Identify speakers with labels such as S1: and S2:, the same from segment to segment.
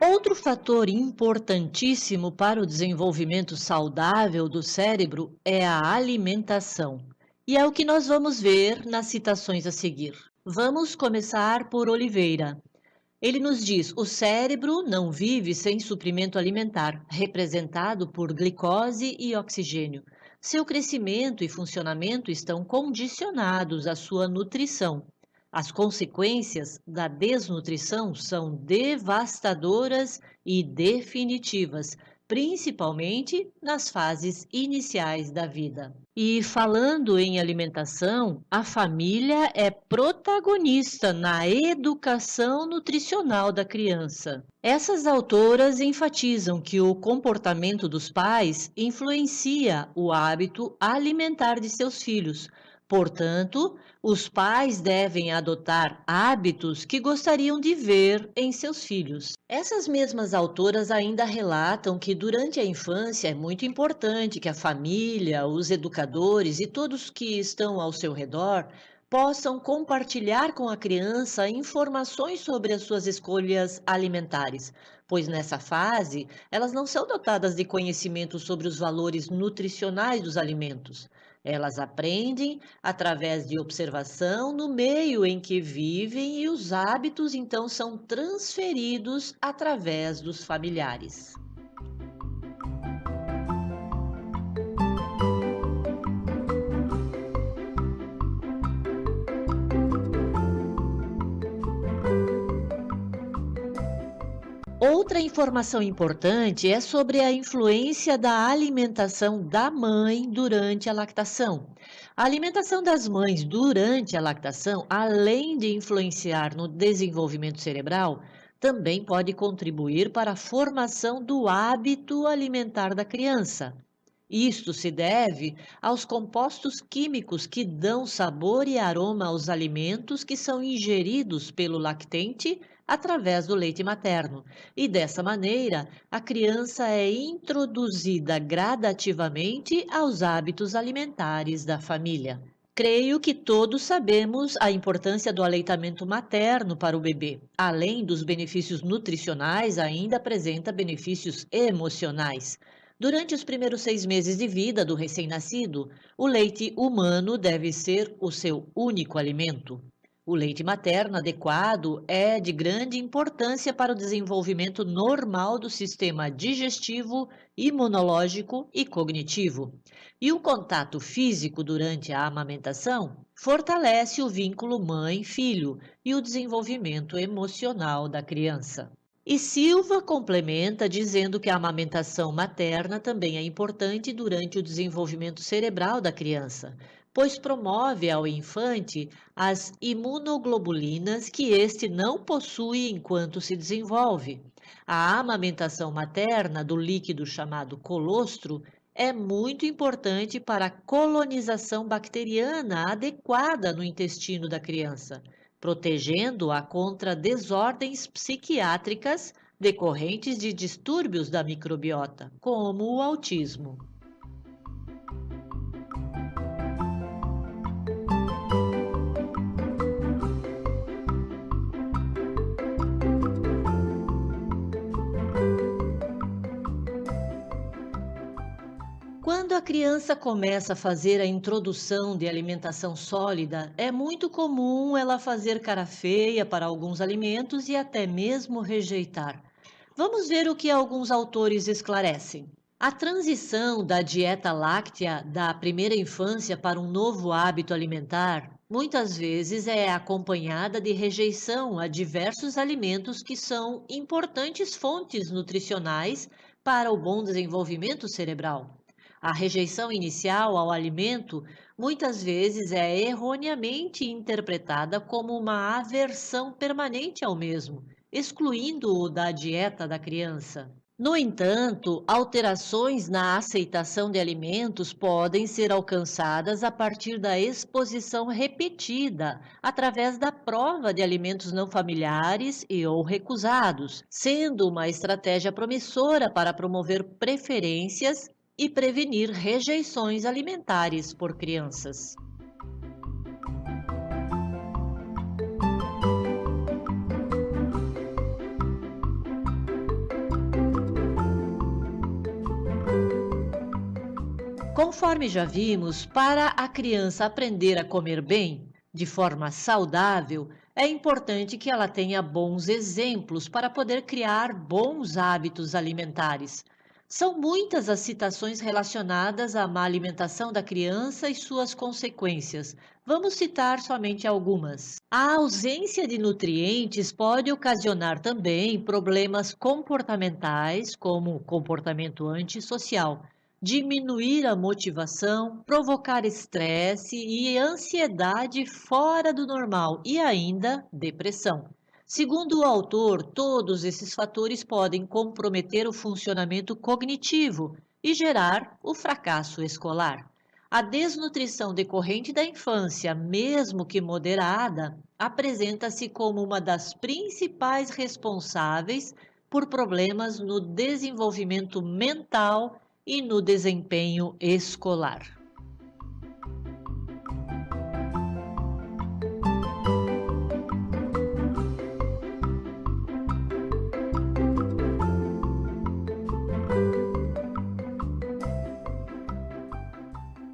S1: Outro fator importantíssimo para o desenvolvimento saudável do cérebro é a alimentação. E é o que nós vamos ver nas citações a seguir. Vamos começar por Oliveira. Ele nos diz: o cérebro não vive sem suprimento alimentar, representado por glicose e oxigênio. Seu crescimento e funcionamento estão condicionados à sua nutrição. As consequências da desnutrição são devastadoras e definitivas, principalmente nas fases iniciais da vida. E falando em alimentação, a família é protagonista na educação nutricional da criança. Essas autoras enfatizam que o comportamento dos pais influencia o hábito alimentar de seus filhos. Portanto, os pais devem adotar hábitos que gostariam de ver em seus filhos. Essas mesmas autoras ainda relatam que durante a infância é muito importante que a família, os educadores e todos que estão ao seu redor possam compartilhar com a criança informações sobre as suas escolhas alimentares, pois nessa fase elas não são dotadas de conhecimento sobre os valores nutricionais dos alimentos. Elas aprendem através de observação no meio em que vivem e os hábitos então são transferidos através dos familiares. Outra informação importante é sobre a influência da alimentação da mãe durante a lactação. A alimentação das mães durante a lactação, além de influenciar no desenvolvimento cerebral, também pode contribuir para a formação do hábito alimentar da criança. Isto se deve aos compostos químicos que dão sabor e aroma aos alimentos que são ingeridos pelo lactente através do leite materno. E dessa maneira, a criança é introduzida gradativamente aos hábitos alimentares da família. Creio que todos sabemos a importância do aleitamento materno para o bebê. Além dos benefícios nutricionais, ainda apresenta benefícios emocionais. Durante os primeiros 6 meses de vida do recém-nascido, o leite humano deve ser o seu único alimento. O leite materno adequado é de grande importância para o desenvolvimento normal do sistema digestivo, imunológico e cognitivo. E o contato físico durante a amamentação fortalece o vínculo mãe-filho e o desenvolvimento emocional da criança. E Silva complementa dizendo que a amamentação materna também é importante durante o desenvolvimento cerebral da criança, pois promove ao infante as imunoglobulinas que este não possui enquanto se desenvolve. A amamentação materna do líquido chamado colostro é muito importante para a colonização bacteriana adequada no intestino da criança, protegendo-a contra desordens psiquiátricas decorrentes de distúrbios da microbiota, como o autismo. Quando a criança começa a fazer a introdução de alimentação sólida, é muito comum ela fazer cara feia para alguns alimentos e até mesmo rejeitar. Vamos ver o que alguns autores esclarecem. A transição da dieta láctea da primeira infância para um novo hábito alimentar muitas vezes é acompanhada de rejeição a diversos alimentos que são importantes fontes nutricionais para o bom desenvolvimento cerebral. A rejeição inicial ao alimento muitas vezes é erroneamente interpretada como uma aversão permanente ao mesmo, excluindo-o da dieta da criança. No entanto, alterações na aceitação de alimentos podem ser alcançadas a partir da exposição repetida, através da prova de alimentos não familiares e ou recusados, sendo uma estratégia promissora para promover preferências e prevenir rejeições alimentares por crianças. Conforme já vimos, para a criança aprender a comer bem, de forma saudável, é importante que ela tenha bons exemplos para poder criar bons hábitos alimentares. São muitas as citações relacionadas à má alimentação da criança e suas consequências. Vamos citar somente algumas. A ausência de nutrientes pode ocasionar também problemas comportamentais, como comportamento antissocial, diminuir a motivação, provocar estresse e ansiedade fora do normal e ainda depressão. Segundo o autor, todos esses fatores podem comprometer o funcionamento cognitivo e gerar o fracasso escolar. A desnutrição decorrente da infância, mesmo que moderada, apresenta-se como uma das principais responsáveis por problemas no desenvolvimento mental e no desempenho escolar.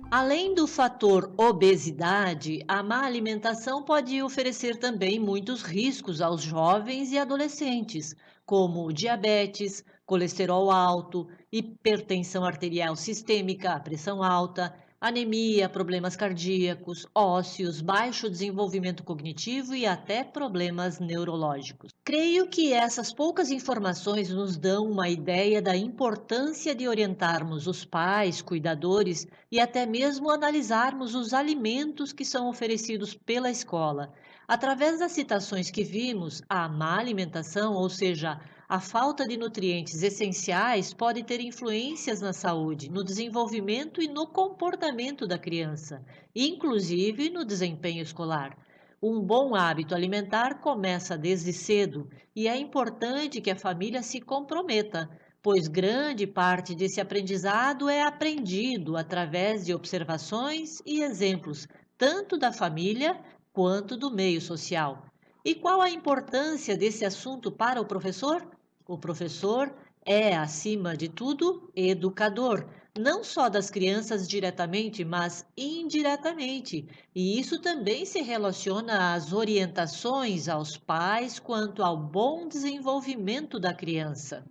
S1: Além do fator obesidade, a má alimentação pode oferecer também muitos riscos aos jovens e adolescentes, como diabetes, colesterol alto, hipertensão arterial sistêmica, a pressão alta, anemia, problemas cardíacos, ósseos, baixo desenvolvimento cognitivo e até problemas neurológicos. Creio que essas poucas informações nos dão uma ideia da importância de orientarmos os pais, cuidadores e até mesmo analisarmos os alimentos que são oferecidos pela escola. Através das citações que vimos, a má alimentação, ou seja, a falta de nutrientes essenciais, pode ter influências na saúde, no desenvolvimento e no comportamento da criança, inclusive no desempenho escolar. Um bom hábito alimentar começa desde cedo e é importante que a família se comprometa, pois grande parte desse aprendizado é aprendido através de observações e exemplos, tanto da família quanto do meio social. E qual a importância desse assunto para o professor? O professor é, acima de tudo, educador, não só das crianças diretamente, mas indiretamente. E isso também se relaciona às orientações aos pais quanto ao bom desenvolvimento da criança.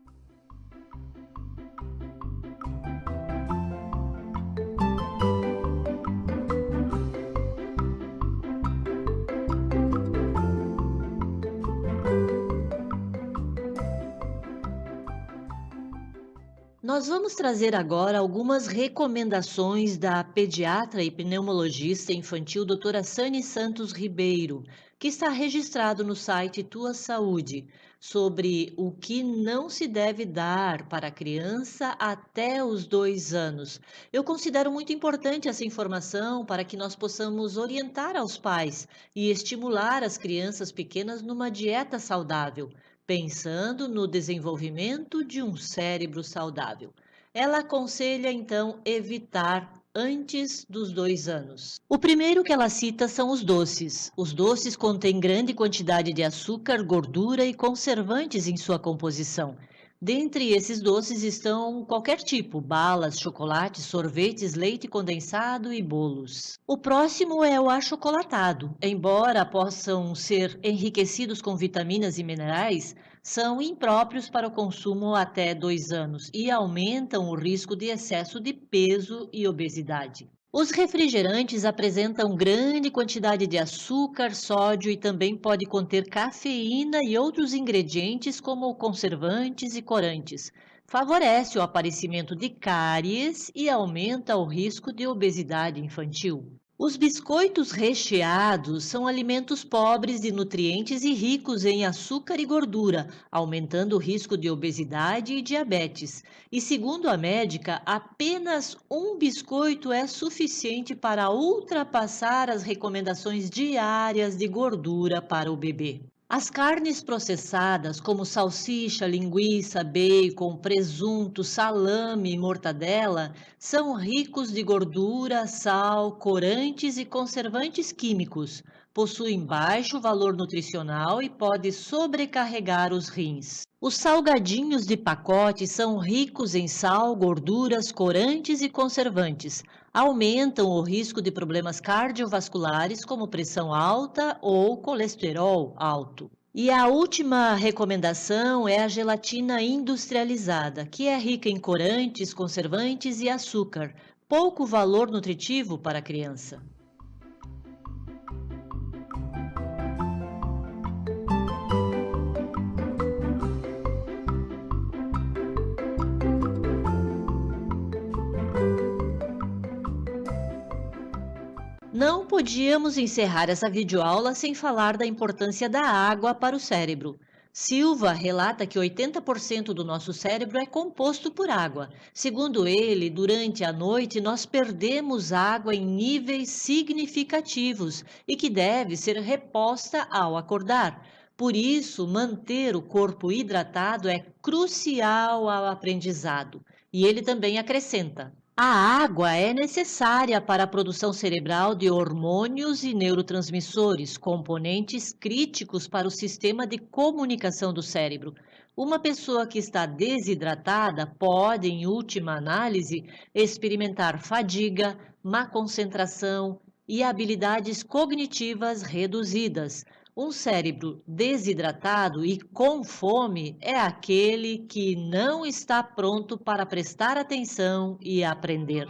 S1: Nós vamos trazer agora algumas recomendações da pediatra e pneumologista infantil doutora Sani Santos Ribeiro, que está registrado no site Tua Saúde, sobre o que não se deve dar para a criança até os 2 anos. Eu considero muito importante essa informação para que nós possamos orientar aos pais e estimular as crianças pequenas numa dieta saudável, pensando no desenvolvimento de um cérebro saudável. Ela aconselha, então, evitar antes dos 2 anos. O primeiro que ela cita são os doces. Os doces contêm grande quantidade de açúcar, gordura e conservantes em sua composição. Dentre esses doces estão qualquer tipo: balas, chocolates, sorvetes, leite condensado e bolos. O próximo é o achocolatado. Embora possam ser enriquecidos com vitaminas e minerais, são impróprios para o consumo até 2 anos e aumentam o risco de excesso de peso e obesidade. Os refrigerantes apresentam grande quantidade de açúcar, sódio e também pode conter cafeína e outros ingredientes como conservantes e corantes. Favorece o aparecimento de cáries e aumenta o risco de obesidade infantil. Os biscoitos recheados são alimentos pobres de nutrientes e ricos em açúcar e gordura, aumentando o risco de obesidade e diabetes. E segundo a médica, apenas um biscoito é suficiente para ultrapassar as recomendações diárias de gordura para o bebê. As carnes processadas, como salsicha, linguiça, bacon, presunto, salame e mortadela, são ricos de gordura, sal, corantes e conservantes químicos. possuem baixo valor nutricional e pode sobrecarregar os rins. Os salgadinhos de pacote são ricos em sal, gorduras, corantes e conservantes. Aumentam o risco de problemas cardiovasculares como pressão alta ou colesterol alto. E a última recomendação é a gelatina industrializada, que é rica em corantes, conservantes e açúcar, pouco valor nutritivo para a criança. Não podíamos encerrar essa videoaula sem falar da importância da água para o cérebro. Silva relata que 80% do nosso cérebro é composto por água. Segundo ele, durante a noite nós perdemos água em níveis significativos e que deve ser reposta ao acordar. Por isso, manter o corpo hidratado é crucial ao aprendizado. E ele também acrescenta: a água é necessária para a produção cerebral de hormônios e neurotransmissores, componentes críticos para o sistema de comunicação do cérebro. Uma pessoa que está desidratada pode, em última análise, experimentar fadiga, má concentração e habilidades cognitivas reduzidas. Um cérebro desidratado e com fome é aquele que não está pronto para prestar atenção e aprender.